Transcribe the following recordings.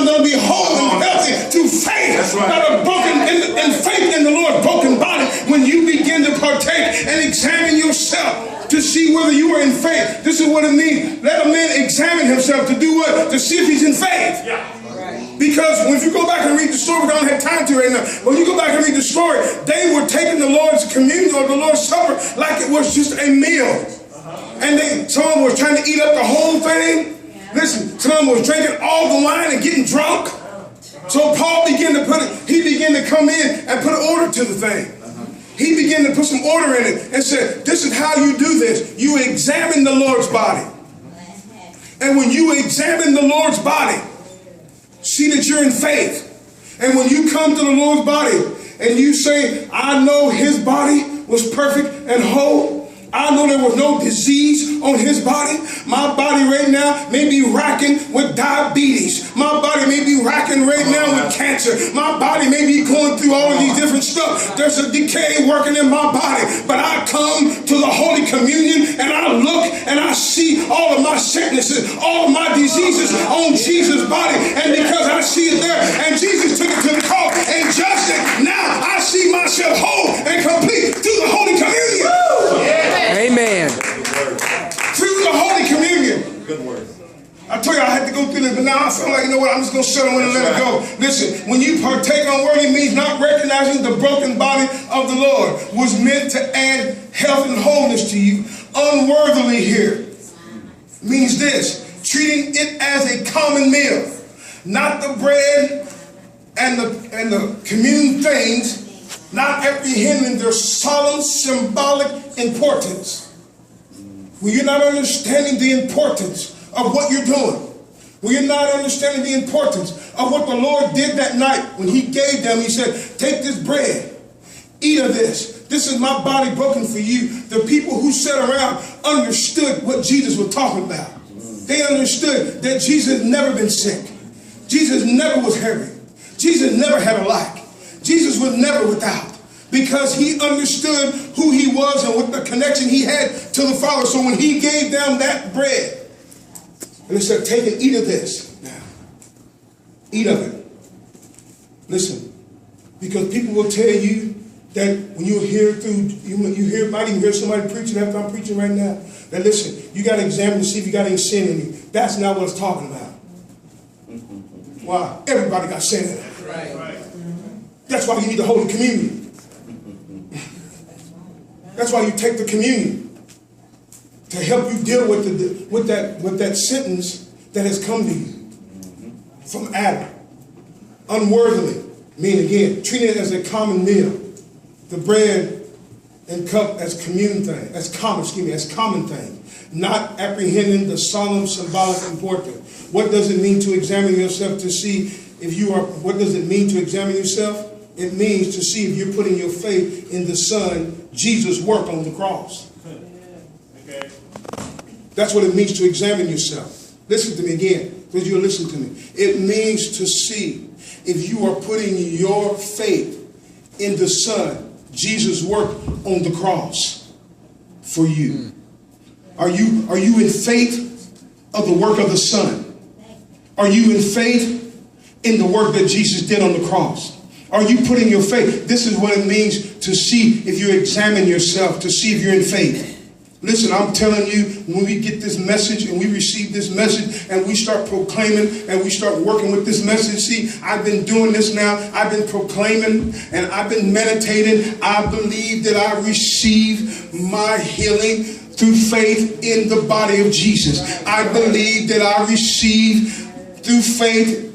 I'm going to be whole and healthy through faith. That's right. Not a broken in faith in the Lord's broken body. When you begin to partake and examine yourself to see whether you are in faith. This is what it means. Let a man examine himself to do what? To see if he's in faith. Yeah. Because when you go back and read the story, we don't have time to right now. When you go back and read the story, they were taking the Lord's communion or the Lord's supper like it was just a meal. And someone was trying to eat up the whole thing. Listen, someone was drinking all the wine and getting drunk. So Paul began to come in and put order to the thing. He began to put some order in it and said, this is how you do this. You examine the Lord's body. And when you examine the Lord's body, see that you're in faith. And when you come to the Lord's body and you say, I know his body was perfect and whole. I know there was no disease on his body. My body right now may be racking with diabetes. My body may be racking right now with cancer. My body may be going through all of these different stuff. There's a decay working in my body. But I come to the Holy Communion and I look and I see all of my sicknesses, all of my diseases on Jesus' body. And because I see it there and Jesus took it to the cross and judged it, now I see myself whole and complete through the Holy Communion. Amen. Through the Holy Communion. Good word. I told you I had to go through this, but now I feel like, you know what, I'm just going to settle in and let it go. Listen, when you partake unworthily means not recognizing the broken body of the Lord was meant to add health and wholeness to you. Unworthily here means this, treating it as a common meal, not the bread and the communion things, not apprehending their solemn symbolic importance. When you're not understanding the importance of what you're doing, when you're not understanding the importance of what the Lord did that night when he gave them, he said, take this bread, eat of this. This is my body broken for you. The people who sat around understood what Jesus was talking about. They understood that Jesus had never been sick. Jesus never was hungry. Jesus never had a lack. Jesus was never without, because he understood who he was and what the connection he had to the Father. So when he gave them that bread, and he said, take and eat of this. Now, eat of it. Listen, because people will tell you that when you might even hear somebody preaching after I'm preaching right now, that listen, you got to examine to see if you got any sin in you. That's not what it's talking about. Why? Everybody got sin in it. Right. That's why you need the Holy Communion. That's why you take the communion, to help you deal with that sentence that has come to you from Adam. Unworthily, mean again, treating it as a common meal. The bread and cup as communion thing, as common thing. Not apprehending the solemn symbolic importance. What does it mean to examine yourself to see if you are, what does it mean to examine yourself? It means to see if you're putting your faith in the Son, Jesus' work on the cross. Okay. That's what it means to examine yourself. Listen to me again, because you'll listen to me. It means to see if you are putting your faith in the Son, Jesus' work on the cross for you. Are you in faith of the work of the Son? Are you in faith in the work that Jesus did on the cross? Are you putting your faith? This is what it means to see if you examine yourself, to see if you're in faith. Listen, I'm telling you, when we get this message and we receive this message and we start proclaiming and we start working with this message. See, I've been doing this now. I've been proclaiming and I've been meditating. I believe that I receive my healing through faith in the body of Jesus. I believe that I receive through faith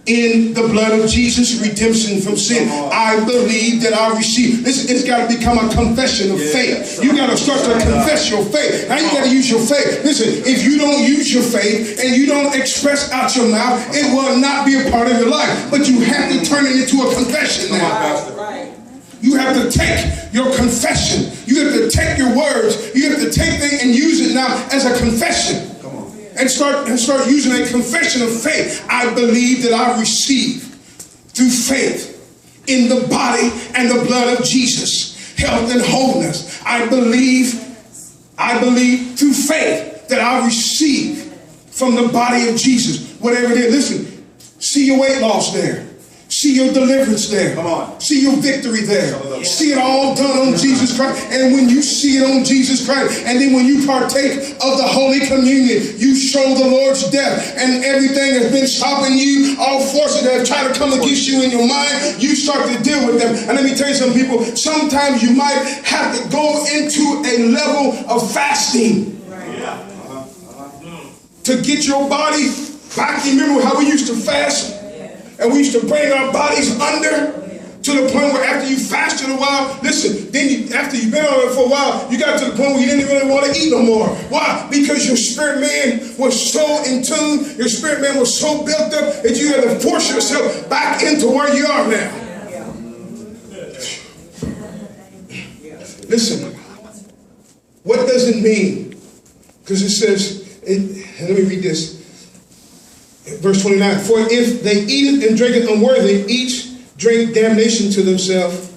in the blood of Jesus, redemption from sin. I believe that I receive. Listen, it's got to become a confession of faith. You got to start to confess your faith. Now you got to use your faith. Listen, if you don't use your faith and you don't express out your mouth, it will not be a part of your life. But you have to turn it into a confession now. You have to take your confession. You have to take your words. You have to take things and use it now as a confession. And start using a confession of faith. I believe that I receive through faith in the body and the blood of Jesus health and wholeness. I believe through faith that I receive from the body of Jesus whatever it is. Listen, see your weight loss there. See your deliverance there. Come on. See your victory there. See it all done on Jesus Christ. And when you see it on Jesus Christ, and then when you partake of the Holy Communion, you show the Lord's death, and everything has been stopping you, all forces that have tried to come against you in your mind, you start to deal with them. And let me tell you some people, sometimes you might have to go into a level of fasting to get your body back. You remember how we used to fast? And we used to bring our bodies under to the point where after you fasted a while, listen, then after you've been on it for a while, you got to the point where you didn't really want to eat no more. Why? Because your spirit man was so in tune, your spirit man was so built up that you had to force yourself back into where you are now. Listen, what does it mean? Because it says, let me read this. Verse 29, for if they eat it and drink it unworthy, each drink damnation to themselves,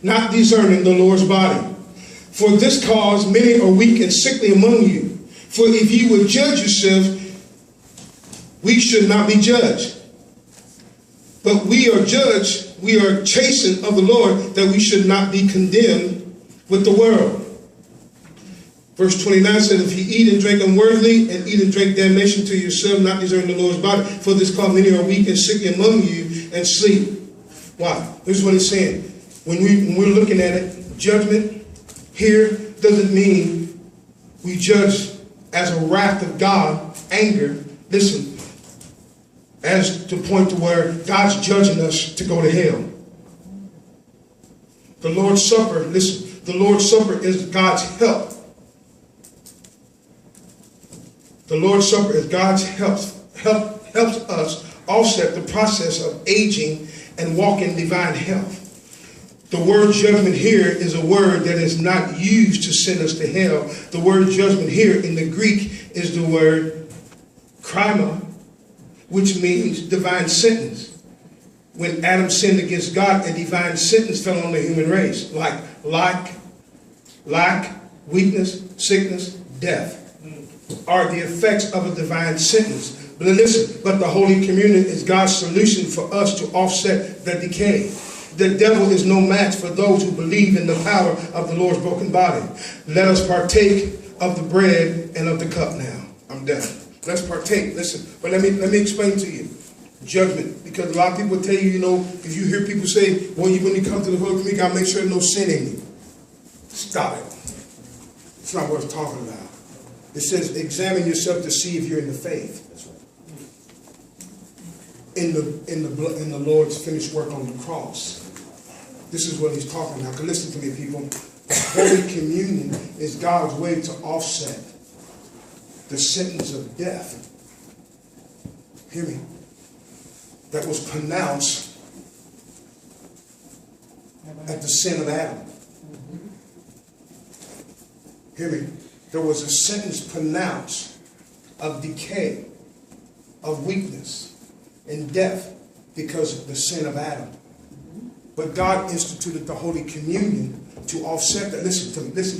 not discerning the Lord's body. For this cause many are weak and sickly among you. For if you would judge yourselves, we should not be judged. But we are judged, we are chastened of the Lord, that we should not be condemned with the world. Verse 29 says, if you eat and drink unworthily, and eat and drink damnation to yourself, not deserving the Lord's body, for this cause many are weak and sick among you, and sleep. Why? This is what it's saying. When we're looking at it, judgment here doesn't mean we judge as a wrath of God, anger. Listen, as to point to where God's judging us to go to hell. The Lord's Supper, listen, the Lord's Supper is God's help. The Lord's Supper is God's helps us offset the process of aging and walk in divine health. The word judgment here is a word that is not used to send us to hell. The word judgment here in the Greek is the word krima, which means divine sentence. When Adam sinned against God, a divine sentence fell on the human race, like lack, weakness, sickness, death are the effects of a divine sentence. But listen, but the Holy Communion is God's solution for us to offset the decay. The devil is no match for those who believe in the power of the Lord's broken body. Let us partake of the bread and of the cup now. I'm done. Let's partake. Listen, but let me explain to you. Judgment, because a lot of people tell you, if you hear people say, well, when you come to the Holy Communion, you got to make sure there's no sin in you. Stop it. It's not worth talking about. It says, examine yourself to see if you're in the faith. That's right. In the Lord's finished work on the cross. This is what he's talking about. Listen to me, people. Holy Communion is God's way to offset the sentence of death. Hear me. That was pronounced at the sin of Adam. Hear me. There was a sentence pronounced of decay, of weakness, and death because of the sin of Adam. But God instituted the Holy Communion to offset that. Listen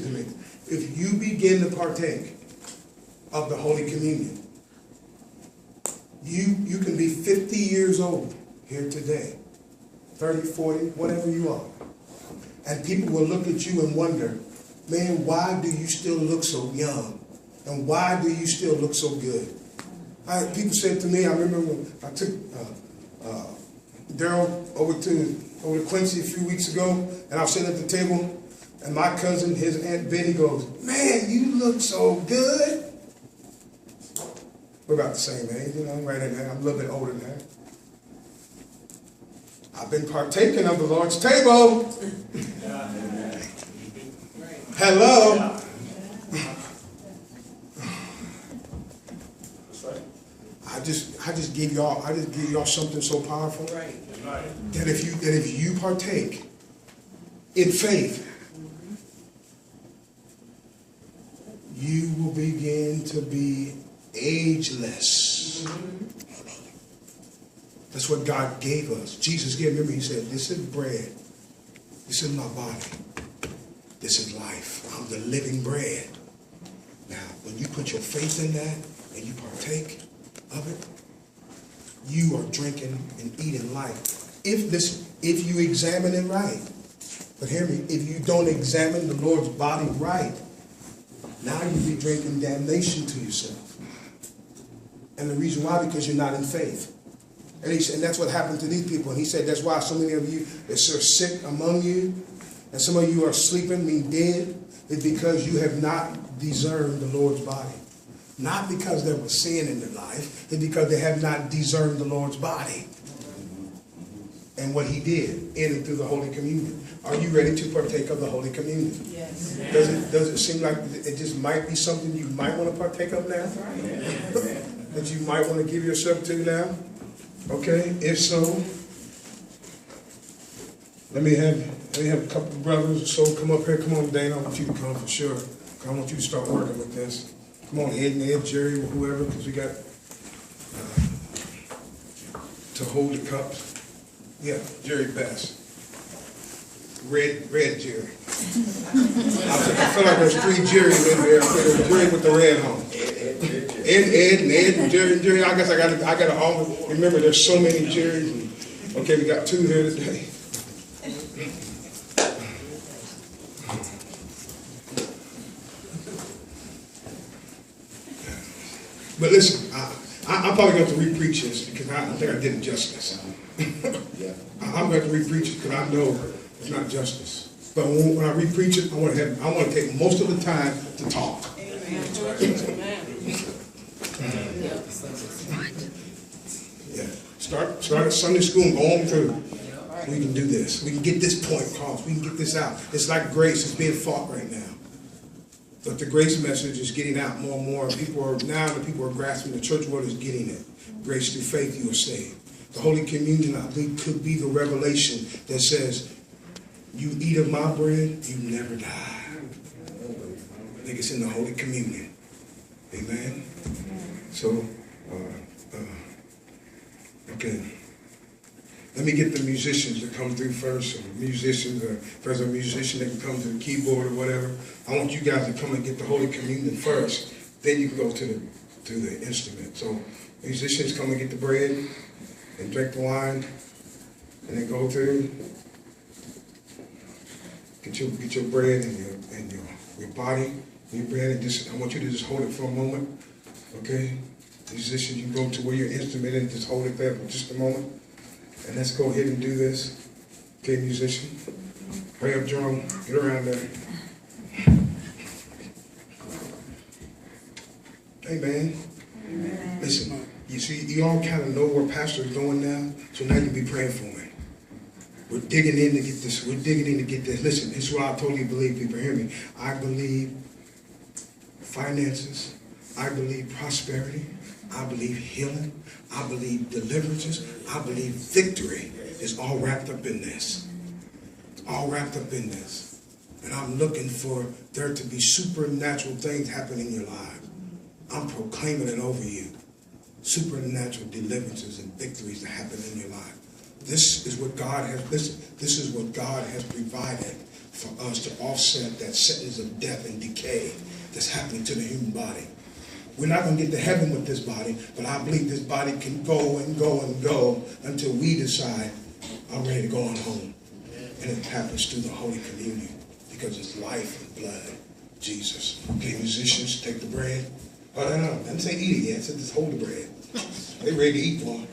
to me. If you begin to partake of the Holy Communion, you can be 50 years old here today, 30, 40, whatever you are. And people will look at you and wonder, man, why do you still look so young? And why do you still look so good? People said to me, I remember when I took Daryl over to Quincy a few weeks ago, and I was sitting at the table, and my cousin, his Aunt Betty goes, man, you look so good. We're about the same age, right in there. I'm a little bit older than her. I've been partaking of the Lord's table. Hello. I just give y'all something so powerful that if you partake in faith, you will begin to be ageless. That's what God gave us. Jesus gave, remember, he said, this is bread. This is my body. This is life. I'm the living bread. Now, when you put your faith in that and you partake of it, you are drinking and eating life. If you examine it right. But hear me, if you don't examine the Lord's body right, now you'll be drinking damnation to yourself. And the reason why, because you're not in faith. And that's what happened to these people. And he said that's why so many of you are sick among you, and some of you are sleeping, mean dead, is because you have not discerned the Lord's body. Not because there was sin in their life, it's because they have not discerned the Lord's body. And what he did in and through the Holy Communion. Are you ready to partake of the Holy Communion? Yes. Does it seem like it just might be something you might want to partake of now? That you might want to give yourself to now? Okay, if so, let me have a couple of brothers or so come up here. Come on, Dana, I want you to come for sure. I want you to start working with this. Come on, Ed, Jerry, or whoever, because we got to hold the cups. Yeah, Jerry Bass. Red Jerry. I feel like there's 3 Jerrys in there. There's Jerry with the red on. Ed and Jerry. I guess I gotta always remember there's so many Jerrys. Okay, we got 2 here today. But listen, I'm probably going to re-preach this because I think I did it justice. I'm going to re-preach it because I know it's not justice. But when I re-preach it, I want to take most of the time to talk. Yeah. Start at Sunday school and go on through. We can do this. We can get this point across. We can get this out. It's like grace is being fought right now. But the grace message is getting out more and more. People are grasping. The church world is getting it. Grace through faith, you are saved. The Holy Communion, I think, could be the revelation that says, you eat of my bread, you never die. I think it's in the Holy Communion. Amen? So, okay. Let me get the musicians to come through first. If there's a musician that can come to the keyboard or whatever, I want you guys to come and get the Holy Communion first. Then you can go to the instrument. So musicians, come and get the bread and drink the wine, and then go through. Get your bread and your body, and your bread, and I want you to just hold it for a moment. Okay? Musicians, you go to where your instrument is, just hold it there for just a moment. And let's go ahead and do this. Okay, musician. Hurry up, drum. Get around there. Amen. Amen. Listen, you see, you all kind of know where Pastor is going now, so now you be praying for me. We're digging in to get this. We're digging in to get this. Listen, this is what I totally believe, people. Hear me. I believe finances. I believe prosperity. I believe healing. I believe deliverances. I believe victory is all wrapped up in this. All wrapped up in this. And I'm looking for there to be supernatural things happening in your life. I'm proclaiming it over you. Supernatural deliverances and victories that happen in your life. This is what God has, listen, this is what God has provided for us to offset that sentence of death and decay that's happening to the human body. We're not going to get to heaven with this body, but I believe this body can go and go and go until we decide, I'm ready to go on home. And it happens through the Holy Communion because it's life and blood. Jesus. Okay, musicians, take the bread. Oh, no, I didn't say eat it yet. I said just hold the bread. They ready to eat one.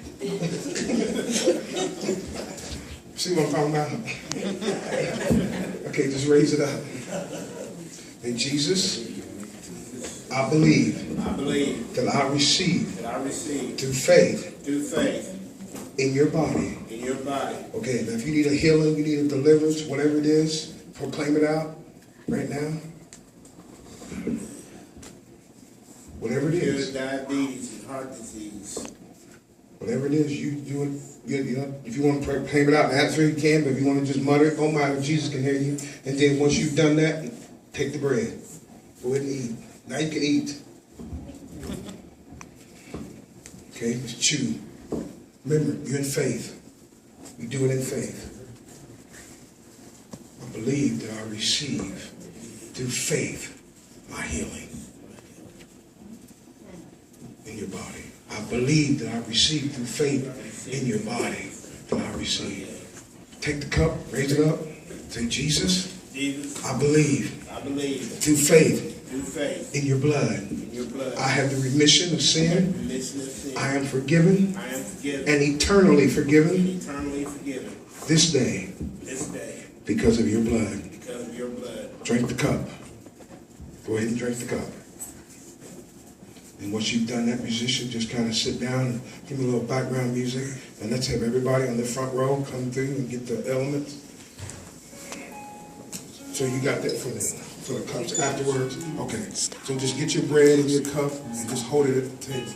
See what I'm talking about? Okay, just raise it up. And Jesus, I believe that I receive through faith in your body. Okay, now if you need a healing, you need a deliverance, whatever it is, proclaim it out right now. Whatever it is. Diabetes and heart disease. Whatever it is, you know, if you want to proclaim it out, that's where you can, but if you want to just mutter it, oh my, Jesus can hear you. And then once you've done that, take the bread. Go ahead and eat. Now you can eat. Okay, just chew. Remember, you're in faith. You do it in faith. I believe that I receive through faith my healing in your body. I I believe that I received through faith in your body that I received. Take the cup, raise it up. Say, Jesus, Jesus, I believe I believe through faith through faith in your blood. in your blood, I have the remission of sin. remission of sin. I am forgiven I am forgiven and eternally forgiven and eternally forgiven this day this day because of your blood. because of your blood. Drink the cup. Go ahead and drink the cup. And once you've done that, musician, just kind of sit down and give me a little background music. And let's have everybody on the front row come through and get the elements. So you got that for the cups afterwards? Okay. So just get your bread in your cup and just hold it at the table.